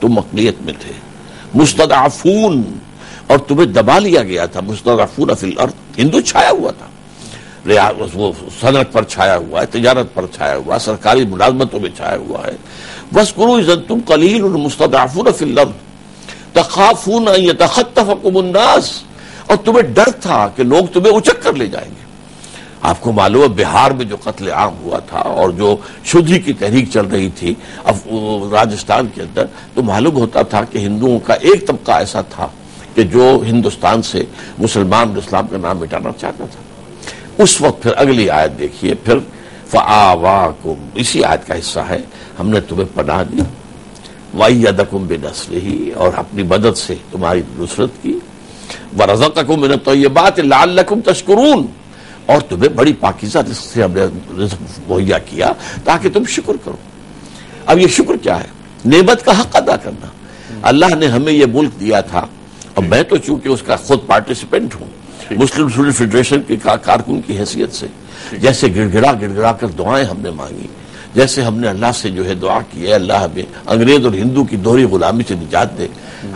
تم اقلیت میں تھے، مستضعفون، اور تمہیں دبا لیا گیا تھا، مستضعفون فی الارض، ہندو چھایا ہوا تھا، وہ صنعت پر چھایا ہوا ہے، تجارت پر چھایا ہوا ہے، سرکاری ملازمتوں میں چھایا ہوا ہے۔ وَاذْكُرُوا إِذْ أَنْتُمْ قَلِيلٌ مُسْتَضْعَفُونَ فِي الْأَرْضِ تَخَافُونَ أَنْ يَتَخَطَّفَكُمُ النَّاسُ، اور تمہیں ڈر تھا کہ لوگ تمہیں اچک کر لے جائیں گے۔ آپ کو معلوم ہے بہار میں جو قتل عام ہوا تھا اور جو شدھی کی تحریک چل رہی تھی راجستھان کے اندر، تو معلوم ہوتا تھا کہ ہندوؤں کا ایک طبقہ ایسا تھا کہ جو ہندوستان سے مسلمان اور اسلام کا نام مٹانا چاہتا تھا۔ اس وقت پھر اگلی آیت دیکھیے، پھر فآواکم، اسی آیت کا حصہ ہے، ہم نے تمہیں پناہ دی، وَأَيَّدَكُمْ بِنَصْرِهِ، اور اپنی مدد سے تمہاری نصرت کی، وَرَزَقَكُمْ مِنَ الطَّيِّبَاتِ لَعَلَّكُمْ تَشْكُرُونَ، اور تمہیں بڑی پاکیزہ رزق سے ہم نے رزق مہیا کیا تاکہ تم شکر کرو۔ اب یہ شکر کیا ہے؟ نعمت کا حق ادا کرنا۔ اللہ نے ہمیں یہ ملک دیا تھا، اور میں تو چونکہ اس کا خود پارٹیسپینٹ ہوں، مسلم اسٹوڈنٹ فیڈریشن کے کارکن کی حیثیت سے، جیسے گڑ گڑا کر دعائیں ہم نے مانگی، جیسے ہم نے اللہ سے جو ہے دعا کی ہے اللہ ہمیں انگریز اور ہندو کی دوہری غلامی سے نجات دے،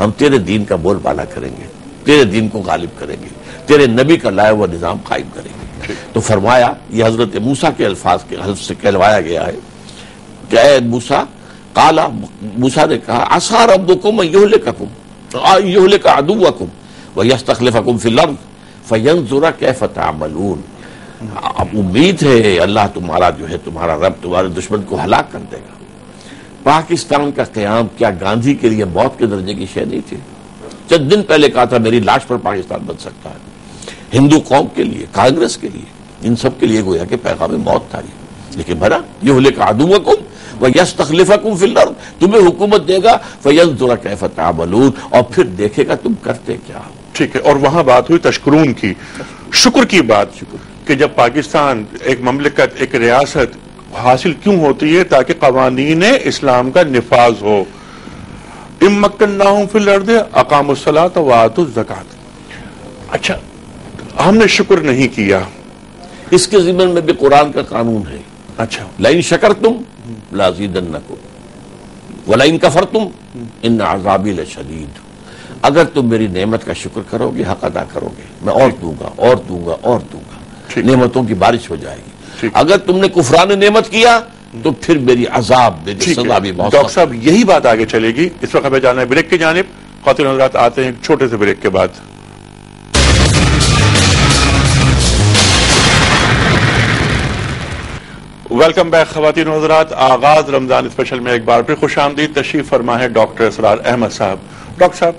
ہم تیرے دین کا بول بالا کریں گے، تیرے دین کو غالب کریں گے، تیرے نبی کا لایا ہوا نظام قائم کریں گے۔ تو فرمایا، یہ حضرت موسیٰ کے الفاظ کے حلف سے کہلوایا گیا ہے کہ اے موسیٰ، قالا، موسیٰ نے کہا، عسیٰ ربکم ان یہلک عدوکم ویستخلفکم فی الارض فینظر کیف تعملون، اب امید ہے اللہ تمہارا جو ہے تمہارا رب تمہارے دشمن کو ہلاک کر دے گا۔ پاکستان کا قیام کیا گاندھی کے لیے موت کے درجے کی شے نہیں تھی؟ چند دن پہلے کہا تھا میری لاش پر پاکستان بن سکتا ہے۔ ہندو قوم کے لیے، کانگریس کے لیے، ان سب کے لیے گویا کہ پیغام موت تھا یہ، لیکن بھلا یہلک عدوکم ویستخلفکم فی الارض، تمہیں حکومت دے گا، فینظر کیف تعملون، اور پھر دیکھے گا تم کرتے کیا ہو۔ ٹھیک ہے، اور وہاں بات ہوئی تشکرون کی، شکر کی بات، کہ جب پاکستان ایک مملکت، ایک ریاست حاصل کیوں ہوتی ہے؟ تاکہ قوانین اسلام کا نفاذ ہو۔ اِن مکناہم فی الارض اقاموا الصلاۃ وآتوا الزکاۃ۔ اچھا، ہم نے شکر نہیں کیا، اس کے ضمن میں بھی قرآن کا قانون ہے، اچھا، لئن شکرتم لازیدنکم ولئن کفرتم ان عذابی لشدید، اگر تم میری نعمت کا شکر کرو گے، حق ادا کرو گے، میں اور دوں گا اور دوں گا اور دوں گا، نعمتوں کی بارش ہو جائے گی۔ اگر تم نے کفران نعمت کیا تو پھر میری عذاب، میری سزا بھی بہت۔ ڈاکٹر صاحب یہی بات آگے چلے گی، اس وقت ہمیں جانا ہے بریک کی جانب۔ خواتین حضرات آتے ہیں ایک چھوٹے سے بریک کے بعد۔ ویلکم بیک خواتین و حضرات، آغاز رمضان اسپیشل میں ایک بار پھر خوش آمدید۔ تشریف فرما ہے ڈاکٹر اسرار احمد صاحب۔ ڈاکٹر صاحب،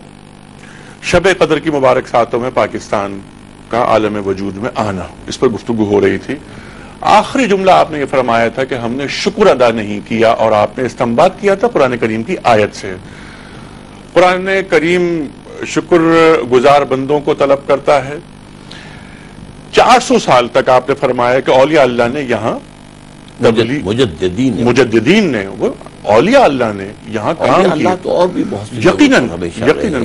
شب قدر کی مبارک ساتوں میں پاکستان کا عالم وجود میں آنا، اس پر گفتگو ہو رہی تھی۔ آخری جملہ آپ نے یہ فرمایا تھا کہ ہم نے شکر ادا نہیں کیا، اور آپ نے استنباط کیا تھا قرآن کریم کی آیت سے۔ قرآن کریم شکر گزار بندوں کو طلب کرتا ہے۔ 400 سال تک آپ نے فرمایا کہ اولیاء اللہ نے یہاں مجددین نے، وہ اولیاء اللہ نے یہاں کام کیا، تو اور بھی بہت یقیناً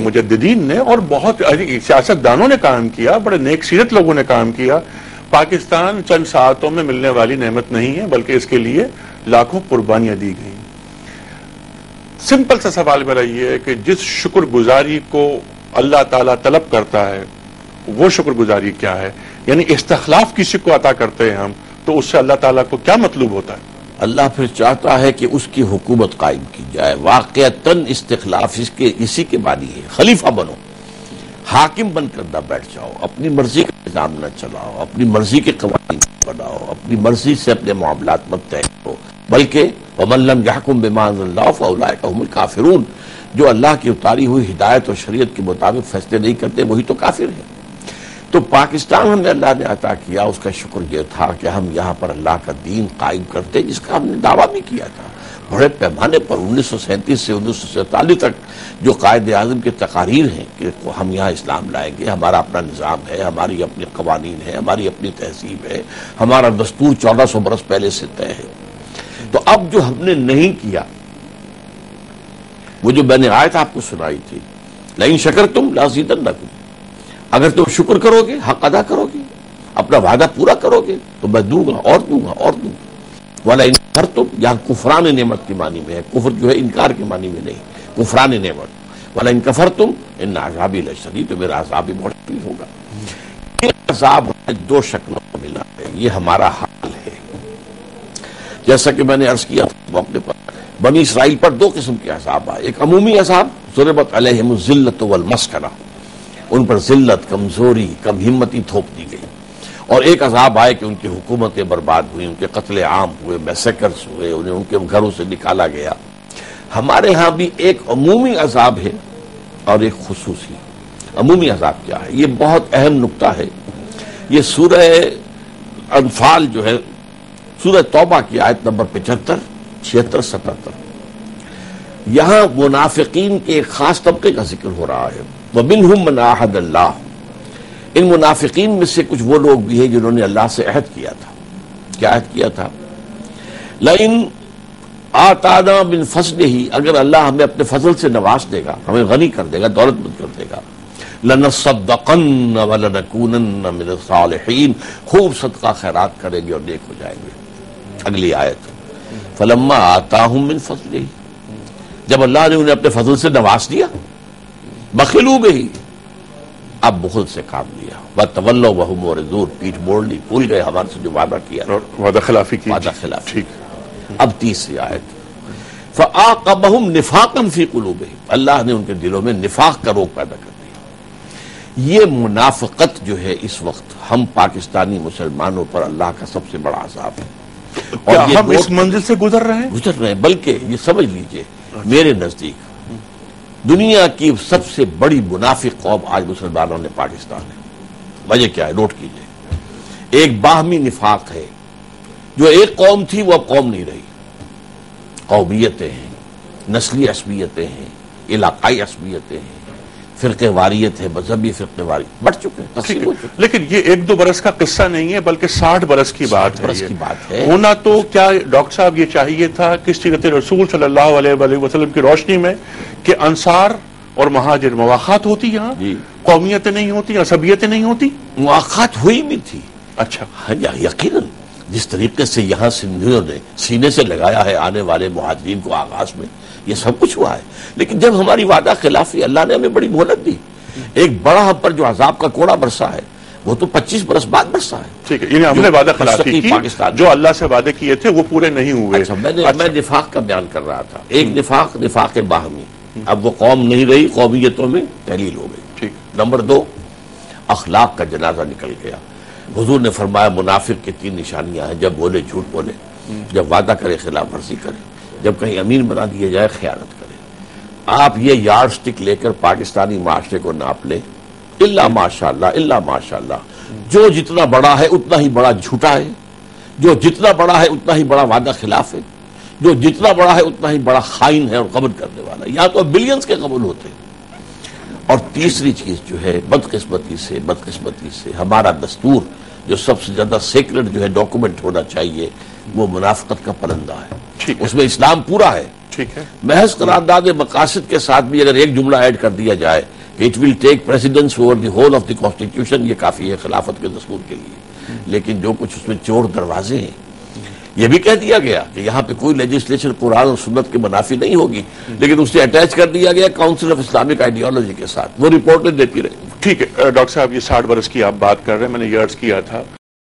مجددین نے اور بہت سیاست دانوں نے کام کیا، بڑے نیک سیرت لوگوں نے کام کیا۔ پاکستان چند ساعتوں میں ملنے والی نعمت نہیں ہے، بلکہ اس کے لیے لاکھوں قربانیاں دی گئیں۔ سمپل سا سوال میرا یہ ہے کہ جس شکر گزاری کو اللہ تعالیٰ طلب کرتا ہے وہ شکر گزاری کیا ہے؟ یعنی استخلاف کسی کو عطا کرتے ہیں ہم، تو اس سے اللہ تعالیٰ کو کیا مطلوب ہوتا ہے؟ اللہ پھر چاہتا ہے کہ اس کی حکومت قائم کی جائے۔ واقعتاً استخلاف اسی کے معنی ہے، خلیفہ بنو، حاکم بن کر نہ بیٹھ جاؤ، اپنی مرضی کا نظام نہ چلاؤ، اپنی مرضی کے قوانین بناؤ، اپنی مرضی سے اپنے معاملات مت طے کرو، بلکہ وَمَن لَّمْ يَحْكُم بِمَا أَنزَلَ اللَّهُ فَأُولَٰئِكَ هُمُ الْكَافِرُونَ، جو اللہ کی اتاری ہوئی ہدایت اور شریعت کے مطابق فیصلے نہیں کرتے وہی تو کافر ہیں۔ تو پاکستان ہمیں اللہ نے عطا کیا، اس کا شکر یہ تھا کہ ہم یہاں پر اللہ کا دین قائم کرتے، جس کا ہم نے دعویٰ بھی کیا تھا بڑے پیمانے پر۔ 1937 سے 1947 تک جو قائد اعظم کے تقاریر ہیں کہ ہم یہاں اسلام لائیں گے، ہمارا اپنا نظام ہے، ہماری اپنی قوانین ہے، ہماری اپنی تہذیب ہے، ہمارا دستور 1400 برس پہلے سے طے ہے۔ تو اب جو ہم نے نہیں کیا، وہ جو میں نے آیت آپ کو سنائی تھی، لئن شکرتم لازیدنکم، اگر تم شکر کرو گے، حق ادا کرو گے، اپنا وعدہ پورا کرو گے تو میں دوں گا اور دوں گا اور دوں گا۔ وَلَئِن كَفَرْتُمْ، یہاں کفران نعمت کے معنی میں ہے، کفر جو ہے انکار کے معنی میں نہیں، کفران نعمت وَلَئِن كَفَرْتُمْ إِنَّ عَذَابِي لَشَدِيدٌ، تو میرا عذاب بھی بہت شدید ہوگا۔ یہ عذاب دو شکلوں میں ملا ہے، یہ ہمارا حال ہے۔ جیسا کہ میں نے عرض کیا تھا موقع پر، بنی اسرائیل پر دو قسم کے عذاب آئے، ایک عمومی عذاب ضربت علیہم الذلۃ والمسکنہ، ان پر ذلت، کمزوری، کم ہمتی تھوپ دی گئی، اور ایک عذاب آئے کہ ان کی حکومتیں برباد ہوئی، ان کے قتل عام ہوئے، میسیکرز ہوئے، انہیں ان کے گھروں سے نکالا گیا۔ ہمارے ہاں بھی ایک عمومی عذاب ہے اور ایک خصوصی۔ عمومی عذاب کیا ہے؟ یہ بہت اہم نقطہ ہے۔ یہ سورہ انفال جو ہے، سورہ توبہ کی آیت نمبر 75، 76، 77، یہاں منافقین کے ایک خاص طبقے کا ذکر ہو رہا ہے۔ وَمِنْهُمْ مَنْ عَاهَدَ اللَّهُ، ان منافقین میں سے کچھ وہ لوگ بھی ہیں جنہوں نے اللہ سے عہد کیا تھا۔ کیا عہد کیا تھا؟ لَئِنْ آتانا من فضلہ، اگر اللہ ہمیں اپنے فضل سے نواز دے گا، ہمیں غنی کر دے گا، دولت مند کر دے گا، لنصدقن ولنکونن من الصالحین، خوب صدقہ خیرات کریں گے اور نیک ہو جائیں گے۔ اگلی آیت، فلما آتاہم من فضلہ، جب اللہ نے انہیں اپنے فضل سے نواز دیا، بخلوا بہ، اب بخل سے کام لیا، وتولوا وہم معرضون، پیٹھ موڑ لی، بھول گئے ہمارے سے جو وعدہ کیا، اور وعدہ خلافی کی۔ وعدہ خلافی۔ ٹھیک۔ اب تیسری آیت، فَآقَبَهُمْ نِفَاقًا فِي قُلُوبِهِمْ، اللہ نے ان کے دلوں میں نفاق کا روگ پیدا کر دیا۔ یہ منافقت جو ہے اس وقت ہم پاکستانی مسلمانوں پر اللہ کا سب سے بڑا عذاب ہے، اور کیا یہ ہم اس منزل سے گزر رہے ہیں؟ بلکہ یہ سمجھ لیجئے، میرے نزدیک دنیا کی سب سے بڑی منافق قوم آج مسلمانوں نے پاکستان ہے۔ وجہ کیا ہے؟ نوٹ کیجئے، ایک باہمی نفاق ہے۔ جو ایک قوم تھی وہ اب قوم نہیں رہی، قومیتیں ہیں، نسلی عصبیتیں ہیں، علاقائی عصبیتیں ہیں، فرقے واریت ہے، مذہبی فرقے واریت بڑھ چکے ہیں، تقسیم ہو چکے ہیں۔ لیکن یہ ایک دو برس کا قصہ نہیں ہے، بلکہ 60 برس کی بات ہے۔ 60 برس کی بات ہے۔ ہونا تو کیا ڈاکٹر صاحب یہ چاہیے تھا کہ سیرت رسول صلی اللہ علیہ وآلہ وسلم کی روشنی میں کہ انصار اور مہاجر مواخات ہوتی، یہاں جی، قومیتیں نہیں ہوتی، عصبیتیں نہیں ہوتی۔ مواخات ہوئی بھی تھی، اچھا، یقیناً جس طریقے سے یہاں سندھیوں نے سینے سے لگایا ہے آنے والے مہاجرین کو آغاز میں، یہ سب کچھ ہوا ہے۔ لیکن جب ہماری وعدہ خلافی، اللہ نے ہمیں بڑی مہلت دی، ایک بڑا ہم پر جو عذاب کا کوڑا برسا ہے وہ تو 25 برس بعد برسا ہے۔ ٹھیک ہے، یعنی ہم نے وعدہ خلافی کی، جو اللہ سے وعدے کیے تھے وہ پورے نہیں ہوئے۔ اچھا، میں نفاق کا بیان کر رہا تھا۔ ایک نفاق باہمی، اب وہ قوم نہیں رہی، قومیتوں میں تحلیل ہو گئی۔ ٹھیک۔ نمبر 2، اخلاق کا جنازہ نکل گیا۔ حضور نے فرمایا منافق کی 3 نشانیاں ہیں، جب بولے جھوٹ بولے، جب وعدہ کرے خلاف ورزی کرے، جب کہیں امین بنا دیا جائے خیانت کرے۔ آپ یہ یارڈ سٹک لے کر پاکستانی معاشرے کو ناپ لیں، الا ماشاءاللہ، الا ماشاءاللہ، جو جتنا بڑا ہے اتنا ہی بڑا جھوٹا ہے، جو جتنا بڑا ہے اتنا ہی بڑا وعدہ خلاف ہے، جو جتنا بڑا ہے اتنا ہی بڑا خائن ہے اور قبض کرنے والا ہے۔ یہاں تو بلینز کے قبول ہوتے ہیں۔ اور تیسری چیز جو ہے، بدقسمتی سے ہمارا دستور جو سب سے زیادہ سیکرڈ جو ہے ڈاکومنٹ ہونا چاہیے، وہ منافقت کا پرندہ ہے۔ اس میں اسلام پورا ہے، ٹھیک ہے، محض قرارداد مقاصد کے ساتھ بھی اگر ایک جملہ ایڈ کر دیا جائے کہ it will take precedence over the whole of the constitution, یہ کافی ہے خلافت کے دستور کے لیے۔ لیکن جو کچھ اس میں چور دروازے ہیں، یہ بھی کہہ دیا گیا کہ یہاں پہ کوئی لیجسلیشن قرآن اور سنت کے منافی نہیں ہوگی، لیکن اسے اٹیچ کر دیا گیا کاؤنسل آف اسلامک آئیڈیالوجی کے ساتھ، وہ رپورٹیں دیتی رہی۔ ٹھیک ہے ڈاکٹر صاحب، یہ 60 برس کی آپ بات کر رہے ہیں، میں نے یہ عرض کیا تھا